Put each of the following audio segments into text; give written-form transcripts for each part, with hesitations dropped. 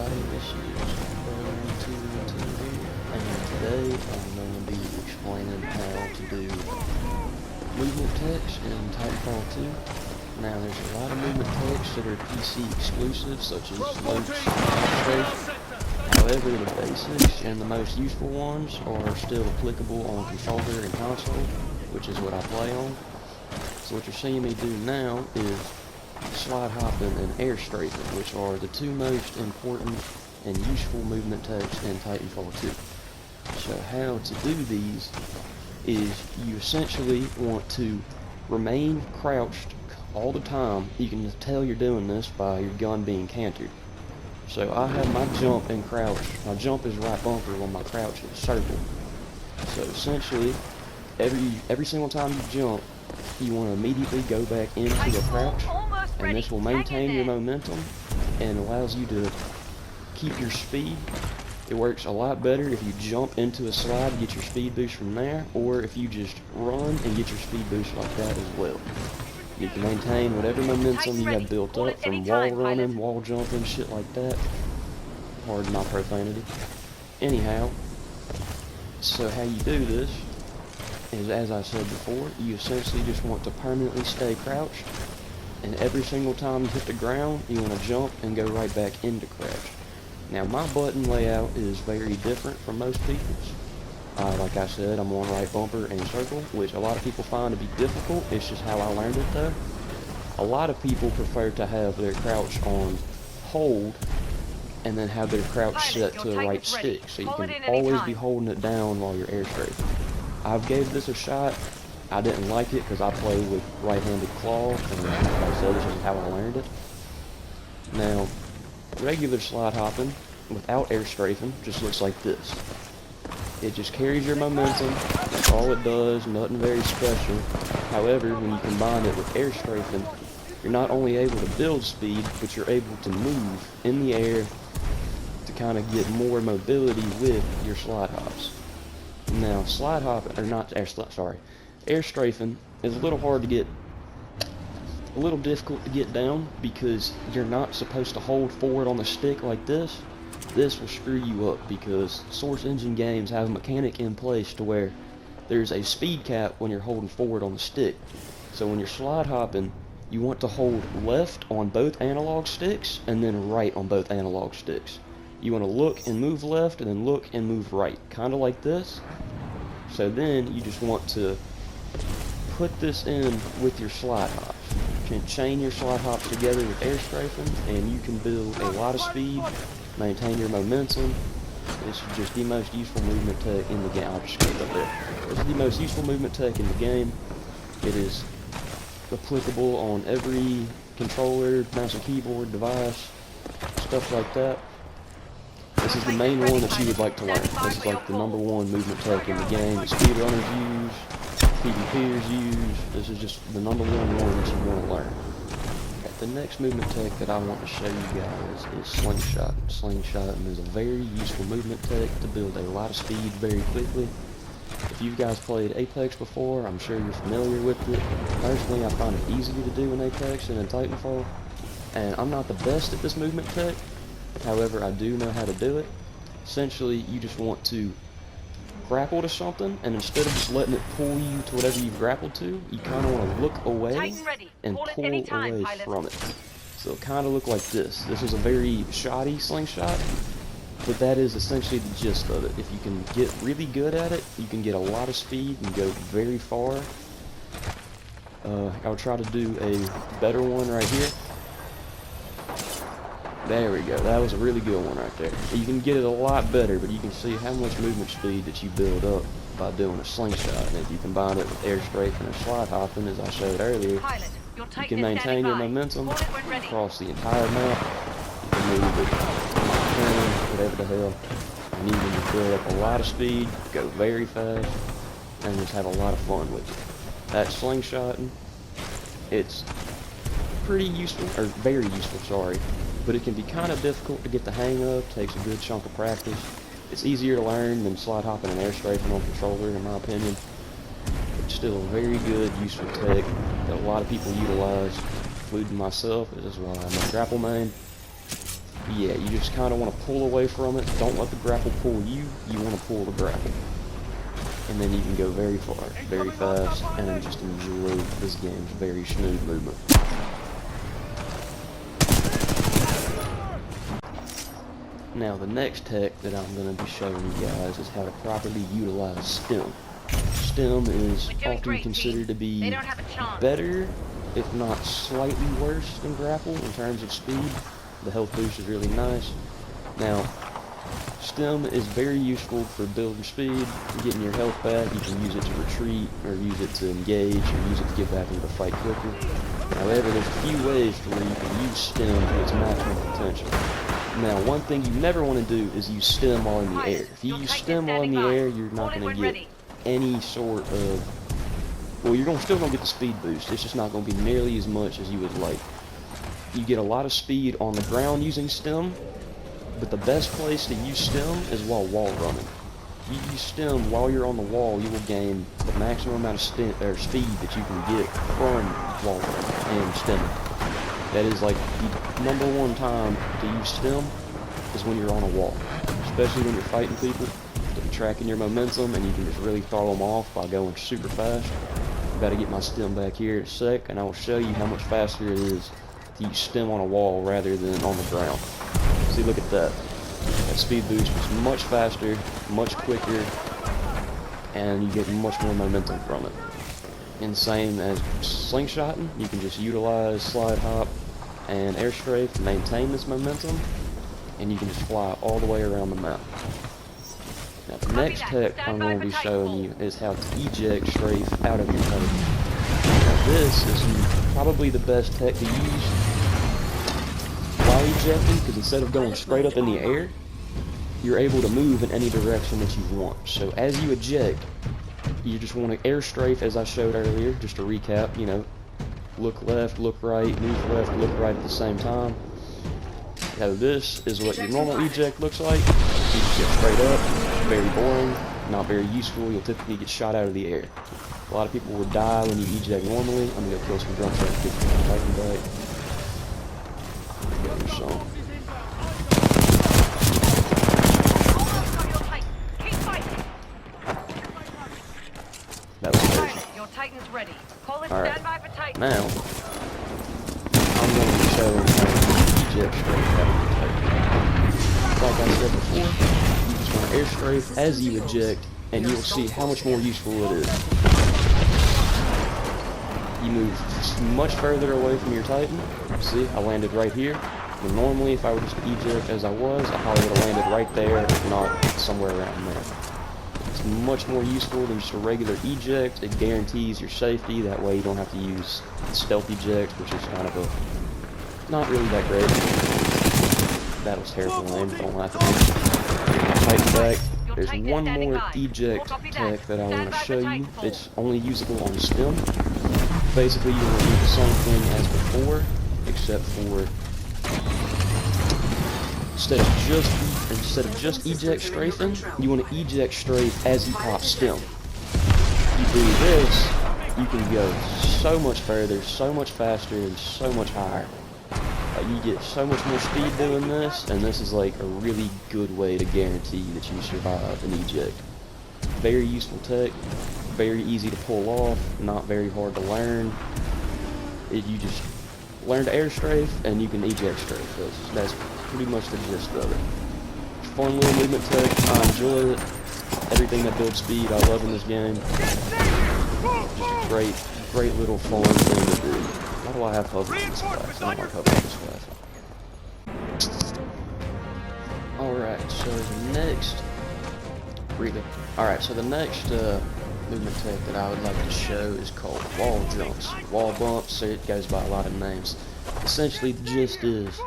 everybody, this is Grapple here, and today I'm going to be explaining how to do movement text in Titanfall 2. Now there's a lot of movement text that are PC exclusive, such as Lopes and Strafe. However, the basics and the most useful ones are still applicable on controller and console, which is what I play on. So what you're seeing me do now is slide hopping and air strafing, which are the two most important and useful movement text in Titanfall 2. So how to do these is you essentially want to remain crouched all the time. You can tell you're doing this by your gun being cantered. So I have my jump and crouch. My jump is right bumper while my crouch is circle. So essentially, every single time you jump, you want to immediately go back into a crouch, and this will maintain your momentum and allows you to keep your speed. It works a lot better if you jump into a slide to get your speed boost from there, or if you just run and get your speed boost like that as well. You can maintain whatever momentum you have built up from wall running, wall jumping, shit like that. Pardon my profanity. Anyhow, so how you do this is, as I said before, you essentially just want to permanently stay crouched, and every single time you hit the ground, you want to jump and go right back into crouch. Now my button layout is very different from most people's. Like I said, I'm on right bumper and circle, which a lot of people find to be difficult. It's just how I learned it though. A lot of people prefer to have their crouch on hold and then have their crouch set to the right stick, so you can always be holding it down while you're air strafing. I've gave this a shot. I didn't like it because I play with right-handed claw, and like I said, this is how I learned it. Now, regular slide hopping without air strafing just looks like this. It just carries your momentum. That's all it does, nothing very special. However, when you combine it with air strafing, you're not only able to build speed, but you're able to move in the air to kind of get more mobility with your slide hops. Now, slide hopping, or not air strafing is a little hard to get, a little difficult to get down because you're not supposed to hold forward on the stick like this. This will screw you up because Source Engine games have a mechanic in place to where there's a speed cap when you're holding forward on the stick. So when you're slide hopping, you want to hold left on both analog sticks and then right on both analog sticks. You want to look and move left and then look and move right, kind of like this. So then you just want to put this in with your slide hops. You can chain your slide hops together with air strafing, and you can build a lot of speed, maintain your momentum. This is just the most useful movement tech in the game. I'll just put it up there. This is the most useful movement tech in the game. It is applicable on every controller, mouse and keyboard, device, stuff like that. This is the main one that you would like to learn. This is like the #1 movement tech in the game that speedrunners use, PvPers use. This is just the #1 one that you want to learn. Okay, the next movement tech that I want to show you guys is slingshotting. Slingshotting is a very useful movement tech to build a lot of speed very quickly. If you guys played Apex before, I'm sure you're familiar with it. Personally, I find it easier to do in Apex than in Titanfall, and I'm not the best at this movement tech. However, I do know how to do it. Essentially, you just want to grapple to something, and instead of just letting it pull you to whatever you've grappled to, you kind of want to look away and pull away from it. So it kind of look like this. This is a very shoddy slingshot, but that is essentially the gist of it. If you can get really good at it, you can get a lot of speed and go very far. I'll try to do a better one right here. There we go. That was a really good one right there. You can get it a lot better, but you can see how much movement speed that you build up by doing a slingshot. And if you combine it with air strafing and slide hopping, as I showed earlier, you can maintain your momentum across the entire map. You can move it, turn, whatever the hell. And you can just build up a lot of speed, go very fast, and just have a lot of fun with it. That slingshotting, it's pretty useful, or very useful, sorry. But it can be kind of difficult to get the hang of, takes a good chunk of practice. It's easier to learn than slide hopping and air strafing on controller, in my opinion. It's still a very good, useful tech that a lot of people utilize, including myself. This is why I'm a Grapple main. yeah, you just kind of want to pull away from it. Don't let the grapple pull you. You want to pull the grapple. And then you can go very far, very fast, and then just enjoy this game's very smooth movement. Now the next tech that I'm going to be showing you guys is how to properly utilize Stim. Stim is often considered to be better, if not slightly worse than Grapple in terms of speed. The health boost is really nice. Now, Stim is very useful for building speed, getting your health back. You can use it to retreat, or use it to engage, or use it to get back into the fight quicker. However, there's a few ways to where you can use Stim to its maximum potential. Now, one thing you never want to do is use Stim while in the air. If you use Stim while in the air, you're not going to get any sort of... Well, you're still going to get the speed boost. It's just not going to be nearly as much as you would like. You get a lot of speed on the ground using Stim, but the best place to use Stim is while wall running. If you use Stim while you're on the wall, you will gain the maximum amount of speed that you can get from wall running and Stimming. That is like the #1 time to use Stim is when you're on a wall, especially when you're fighting people. You're tracking your momentum and you can just really throw them off by going super fast. I've got to get my Stim back here in a sec, and I will show you how much faster it is to use Stim on a wall rather than on the ground. See, look at that. That speed boost is much faster, much quicker, and you get much more momentum from it. And same as slingshotting, you can just utilize slide hop and air strafe to maintain this momentum, and you can just fly all the way around the map. Now the next tech I'm going to be showing you is how to eject strafe out of your Titan. Now this is probably the best tech to use while ejecting, because instead of going straight up in the air, you're able to move in any direction that you want. So as you eject, you just want to air strafe, as I showed earlier, just to recap, you know, look left, look right, move left, look right at the same time. Now this is what your normal eject looks like. You just get straight up, very boring, not very useful. You'll typically get shot out of the air. A lot of people will die when you eject normally. I'm going to go kill some drums and get my Titan back. Get your song. That was crazy. Your Titan's ready. Alright, now I'm going to be showing how to eject strafe out of the Titan. Like I said before, you just want to air strafe as you eject, and you'll see how much more useful it is. You move much further away from your Titan. See, I landed right here. But normally, if I were just to eject as I was, I probably would have landed right there, if not somewhere around there. It's much more useful than just a regular eject. It guarantees your safety. That way you don't have to use stealth eject, which is kind of a not really that great. That was terrible aim. Don't laugh at me. Get my Titan back. There's one more eject tech that I want to show you. It's only usable on Stim. Basically, you want to do the same thing as before, except for instead of just eject strafing, you want to eject strafe as you pop Stim. You do this, you can go so much further, so much faster, and so much higher. You get so much more speed doing this, and this is like a really good way to guarantee that you survive an eject. Very useful tech, very easy to pull off, not very hard to learn. You just learn to air strafe, and you can eject strafe. That's pretty much the gist of it. Fun little movement tech. I enjoy it. Everything that builds speed, I love in this game. Just a great little fun thing to do. Why do I have hover in this class? I don't like hover in this class. Alright, so the next... Alright, so the next movement tech that I would like to show is called wall jumps. Wall bumps, so it goes by a lot of names. Essentially, the gist is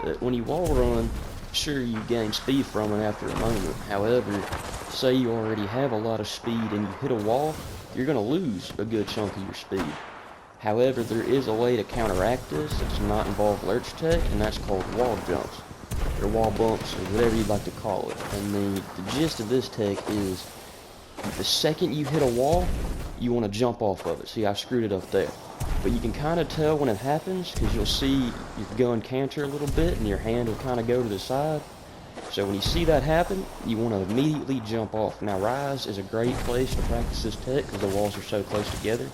that when you wall run, sure, you gain speed from it after a moment. However, say you already have a lot of speed and you hit a wall, you're going to lose a good chunk of your speed. However, there is a way to counteract this that does not involve lurch tech, and that's called wall jumps, or wall bumps, or whatever you'd like to call it. And the gist of this tech is, the second you hit a wall, you want to jump off of it. See, I screwed it up there. But you can kind of tell when it happens because you'll see your gun canter a little bit and your hand will kind of go to the side. So when you see that happen, you want to immediately jump off. Now Rise is a great place to practice this tech because the walls are so close together.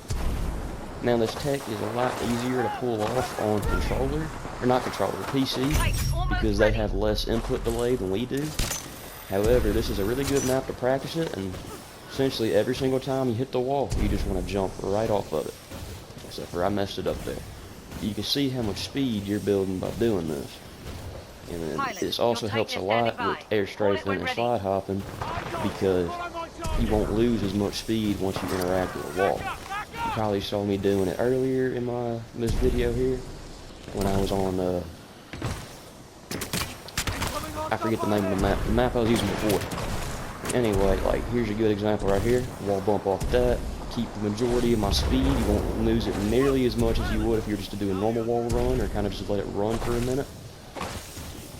Now this tech is a lot easier to pull off on controller, or not controller, PC, because they have less input delay than we do. However, this is a really good map to practice it, and essentially every single time you hit the wall, you just want to jump right off of it. Except for I messed it up there. You can see how much speed you're building by doing this. And then this also helps a lot with air strafing and slide hopping because you won't lose as much speed once you interact with a wall. You probably saw me doing it earlier in this video here when I was on I forget the name of the map I was using before. Anyway, like here's a good example right here. Wall bump off that. Keep the majority of my speed. You won't lose it nearly as much as you would if you were just to do a normal wall run or kind of just let it run for a minute.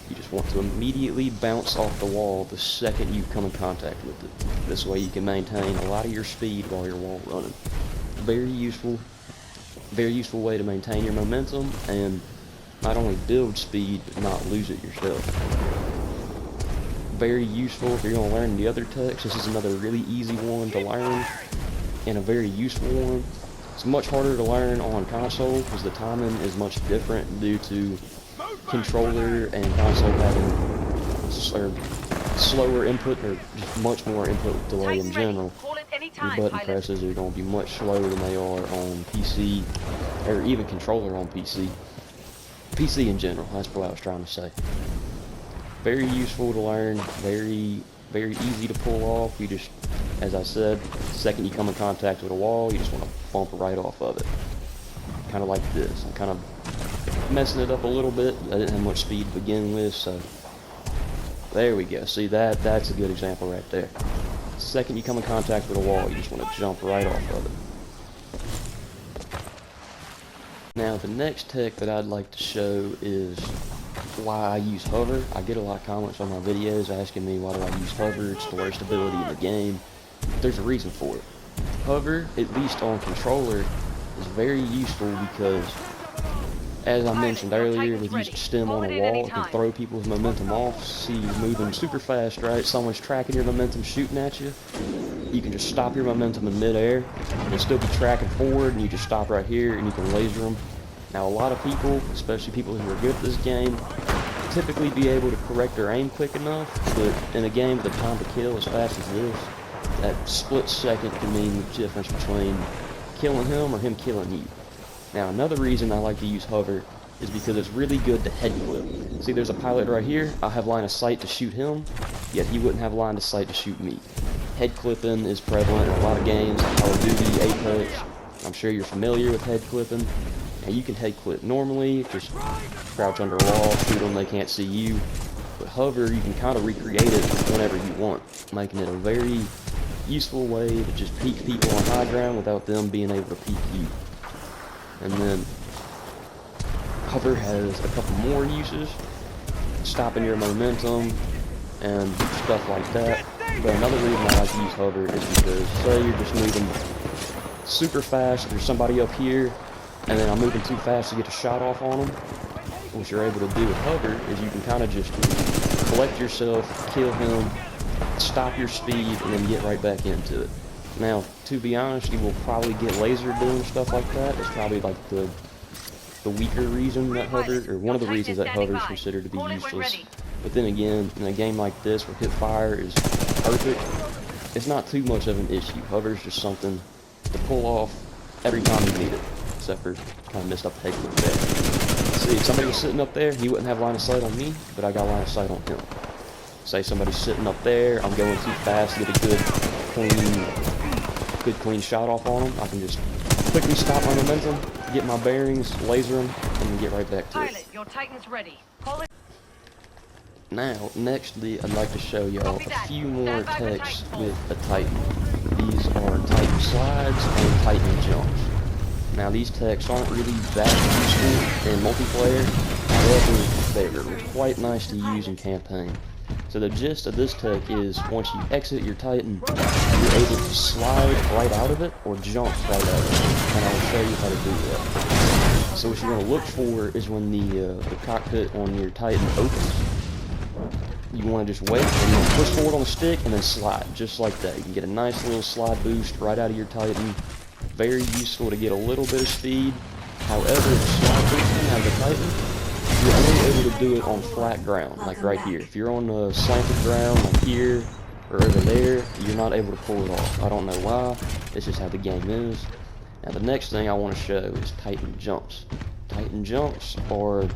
You just want to immediately bounce off the wall the second you come in contact with it. This way you can maintain a lot of your speed while you're wall running. Very useful way to maintain your momentum and not only build speed but not lose it yourself. Very useful if you're going to learn the other techs. This is another really easy one to learn and a very useful one. It's much harder to learn on console because the timing is much different due to controller and console having slower input or just much more input delay in general. Your button presses are going to be much slower than they are on PC or even controller on PC. PC in general, that's what I was trying to say. Very useful to learn, very easy to pull off. You just, as I said, the second you come in contact with a wall, you just want to bump right off of it. Kind of like this. I'm kind of messing it up a little bit. I didn't have much speed to begin with, so there we go. See, that's a good example right there. The second you come in contact with a wall, you just want to jump right off of it. Now, the next tech that I'd like to show is why I use hover. I get a lot of comments on my videos asking me why do I use hover, it's the worst ability in the game. There's a reason for it. Hover, at least on controller, is very useful because, as I mentioned earlier, with using Stim on a wall, it can throw people's momentum off. See, you're moving super fast, right? Someone's tracking your momentum, shooting at you. You can just stop your momentum in midair and still be tracking forward, and you just stop right here and you can laser them. Now, a lot of people, especially people who are good at this game, typically be able to correct their aim quick enough, but in a game with a time to kill as fast as this, that split second can mean the difference between killing him or him killing you. Now, another reason I like to use hover is because it's really good to head clip. See, there's a pilot right here. I have line of sight to shoot him, yet he wouldn't have line of sight to shoot me. Head clipping is prevalent in a lot of games, Call of Duty, Apex. I'm sure you're familiar with head clipping. Now, you can head clip normally, just crouch under a wall, shoot them, they can't see you. But hover, you can kind of recreate it whenever you want, making it a very useful way to just peek people on high ground without them being able to peek you. And then hover has a couple more uses, stopping your momentum and stuff like that. But another reason I like to use hover is because, say you're just moving super fast, there's somebody up here, and then I'm moving too fast to get a shot off on them. What you're able to do with hover is you can kind of just collect yourself, kill him, stop your speed, and then get right back into it. Now, to be honest, you will probably get lasered doing stuff like that. It's probably like the weaker reason that hover, or one of the reasons that hover is considered to be useless. But then again, in a game like this where hip fire is perfect, it's not too much of an issue. Hover is just something to pull off every time you need it. Except for kind of messed up the head clip there. See, if somebody was sitting up there, he wouldn't have line of sight on me, but I got line of sight on him. Say somebody's sitting up there, I'm going too fast to get a good clean shot off on him. I can just quickly stop my momentum, get my bearings, laser them, and then get right back to it. Your Titan's ready. Now, nextly, I'd like to show y'all a few more techs with a Titan. These are Titan slides and Titan jumps. Now, these techs aren't really that useful in multiplayer, however, they're quite nice to use in campaign. So the gist of this tech is once you exit your Titan, you're able to slide right out of it or jump right out of it. And I'll show you how to do that. So what you're going to look for is when the cockpit on your Titan opens, you want to just wait and you want to push forward on the stick and then slide, just like that. You can get a nice little slide boost right out of your Titan. Very useful to get a little bit of speed. However, slide boosting out of the Titan, you're only able to do it on flat ground, like right here. If you're on slanted ground, like here or over there, you're not able to pull it off. I don't know why. It's just how the game is. Now the next thing I want to show is Titan jumps. Titan jumps are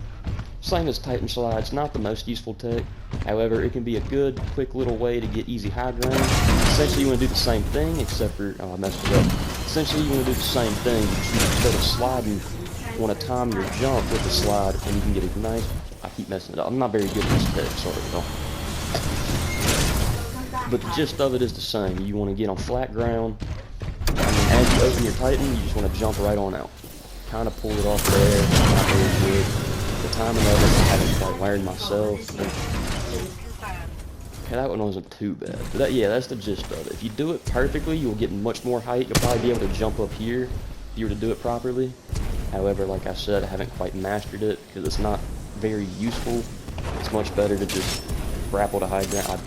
same as Titan slides, not the most useful tech. However, it can be a good, quick little way to get easy high ground. Essentially, you want to do the same thing, except for I messed it up. Essentially, you want to do the same thing. Instead of sliding, you want to time your jump with the slide, and you can get a nice. I keep messing it up. I'm not very good at this tech, sorry, y'all. But the gist of it is the same. You want to get on flat ground, and then as you open your Titan, you just want to jump right on out. Kind of pull it off there. Not very good. The timing of it, I haven't quite learned myself. Okay, that one wasn't too bad. But yeah, that's the gist of it. If you do it perfectly, you'll get much more height. You'll probably be able to jump up here if you were to do it properly. However, like I said, I haven't quite mastered it because it's not very useful. It's much better to just grapple to high ground.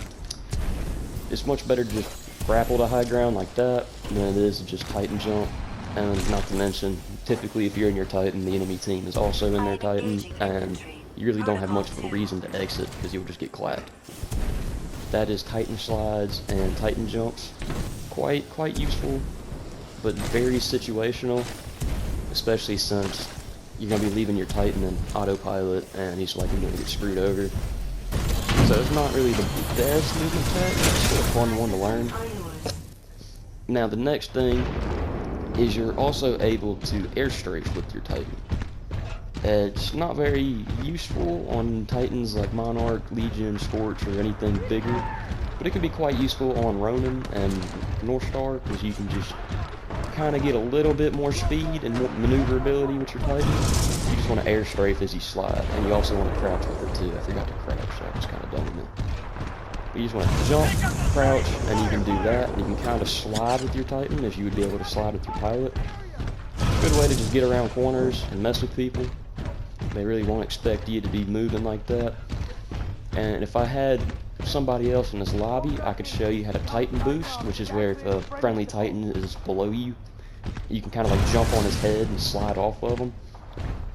It's much better to just grapple to high ground like that than it is to just Titan jump. And not to mention, typically if you're in your Titan, the enemy team is also in their Titan, and you really don't have much of a reason to exit because you'll just get clapped. That is Titan slides and Titan jumps. Quite useful, but very situational, especially since you're going to be leaving your Titan in autopilot and he's likely going to get screwed over. So it's not really the best movement tech, it's still a fun one to learn. Now the next thing is you're also able to air strafe with your Titan. It's not very useful on Titans like Monarch, Legion, Scorch, or anything bigger, but it can be quite useful on Ronin and Northstar because you can just kind of get a little bit more speed and more maneuverability with your Titan. You just want to air strafe as you slide, and you also want to crouch with it too. I forgot to crouch, that was kind of dumb of me. You just want to jump, crouch, and you can do that. And you can kind of slide with your Titan as you would be able to slide with your pilot. Good way to just get around corners and mess with people. They really won't expect you to be moving like that. And if I had somebody else in this lobby, I could show you how to Titan boost, which is where if a friendly Titan is below you, you can kind of like jump on his head and slide off of him.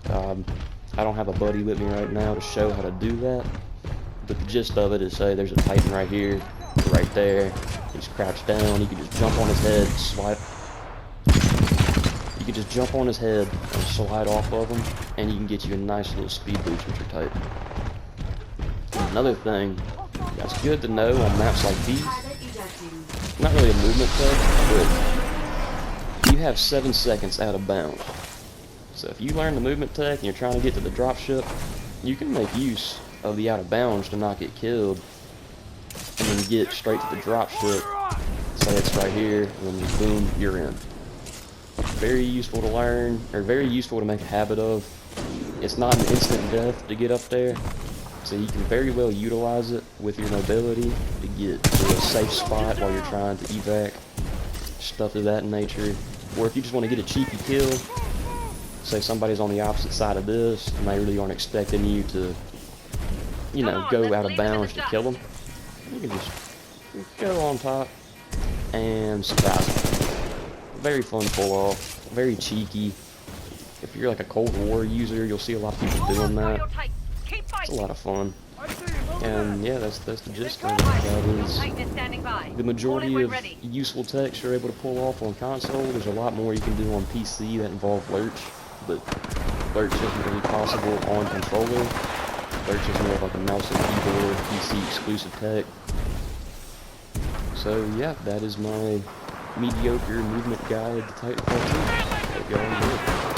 I don't have a buddy with me right now to show how to do that. But the gist of it is, say there's a Titan right here, right there. He's crouched down. You can just jump on his head, slide. You can just jump on his head and slide off of him, and you can get you a nice little speed boost with your Titan. Another thing that's good to know on maps like these, not really a movement tech, but you have 7 seconds out of bounds. So if you learn the movement tech and you're trying to get to the dropship, you can make use of the out of bounds to not get killed, and then get straight to the dropship. Say it's right here, and then boom, you're in. Very useful to learn, or very useful to make a habit of. It's not an instant death to get up there, so you can very well utilize it with your mobility to get to a safe spot while you're trying to evac, stuff of that nature. Or if you just want to get a cheeky kill, say somebody's on the opposite side of this, and they really aren't expecting you to, you know, go out of bounds to kill them. You can just go on top and surprise them. Very fun pull off, very cheeky. If you're like a Cold War user, you'll see a lot of people doing that. It's a lot of fun. And yeah, that's the gist of it. That is the majority of useful techs you're able to pull off on console. There's a lot more you can do on PC that involve lurch, but lurch isn't really possible on controller. Lurch is more of like a mouse and keyboard, PC exclusive tech. So yeah, that is my mediocre movement guide to Titanfall 2. Hope y'all enjoy it.